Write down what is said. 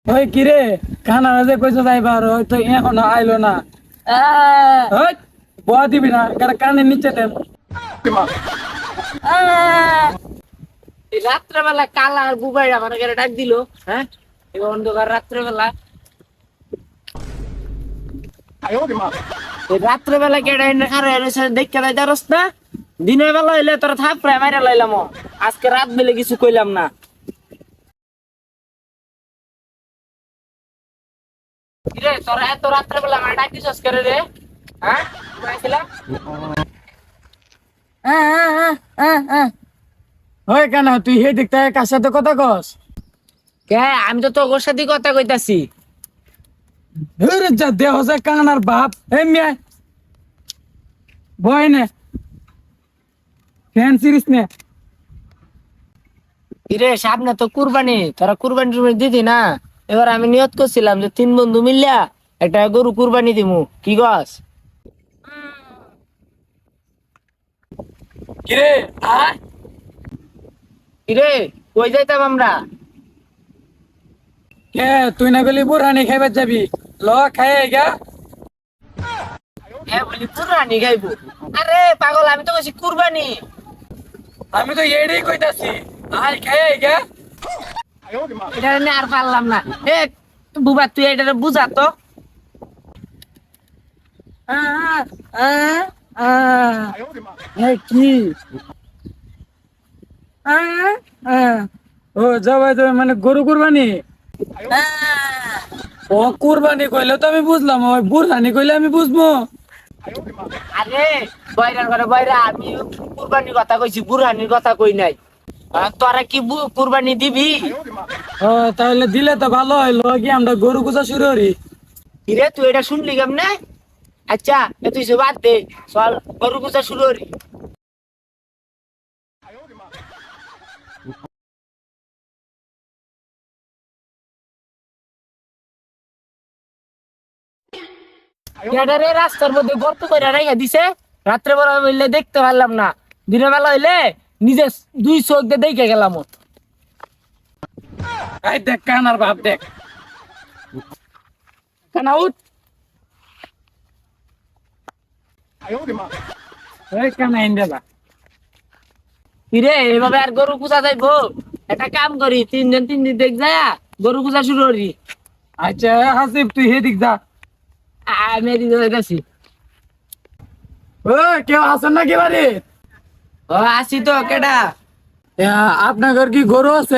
ওই কিরে কানা যে কইছো যাইবার ওই তো এখনো আইলো না। ওই বয়া দিবি না কানের নিচে দেন। রাত্রেবেলা কালা আর বুবাই আমার ঘরে ডাক দিল। হ্যাঁ, এই অন্ধকার রাত্রেবেলা এই রাত্রেবেলা কেডা আর দেখতে যাই যারস না। দিনের বেলা হইলে তোরা থাপ প্রায় মাইরা লাইলাম। আজকে রাত বেলে কিছু কইলাম না। কিরে তোরা এত রাত্রেবেলা আমার ডাক দিছস করে রে? হ্যাঁ ঘুমাইছিলাম। ওই কানা তুই হে দেখতে কার সাথে কথা কস? কে আমি তো তোর সাথে কথা কইতাছি। ধুরে যা দেহ যায় কানার বাপ এই মিয়া বয় নে ফ্যান সিরিজ নে। কিরে সামনে তো কুরবানি, তোরা কুরবানি টুরবানি দিদি না। এবার আমি নিয়ত করছিলাম যে তিন বন্ধু মিললা একটা গরু কুরবানি দিমু, কি গছ? কিরে আয় কিরে কই যাইতাম আমরা? কে তুই না গেলি বুড়ানি খাইবার যাবি ল খাই গা। হ্যাঁ বলি কুরবানি গাইবো। আরে পাগল, আমি তো কইছি কুরবানি। আমি তো এড়েই কইতাছি আয় খাই গা। এটা নিয়ে আর পারলাম না। এ বুবা তুই এটা বুঝা তো। কি ও যাবাই যাবে মানে গরু কুরবানি। ও কুরবানি কইলে তো আমি বুঝলাম, ওই বুড়ানি কইলে আমি বুঝবো। আরে বয়রার ঘরে বয়রা, আমি কুরবানির কথা কইছি, বুরহানির কথা কই নাই। তোরা কি কুরবানি দিবি? ও তাহলে দিলে তো ভালো হইলো কি আমরা গরু কুচা শুরু করি। কিরে তুই এটা শুনলি কেমনে? আচ্ছা তুই সব বাদ দে, চল গরু পূজা শুরু করি। রে রাস্তার মধ্যে গর্ত করে রাইয়া দিছে। রাত্রে বেলা হইলে দেখতে পারলাম না, দিনের বেলা হইলে নিজে দুই চোখ দিয়ে দেখে গেলাম। এই দেখ কানার বাপ দেখ কানা উঠ। এই কানা ইন্দেলা কিরে এইভাবে আর গরু পূজা যাইবো? একটা কাম করি, তিনজন তিন দিন দেখ যায় গরু পূজা শুরু করি। আচ্ছা হাসিব তুই হেদিক যা। আমি এদিকে যাইতাছি। ও কেউ আসেন নাকি বাড়ি? ও আসি তো, কেডা? আপনার ঘর কি গরু আছে?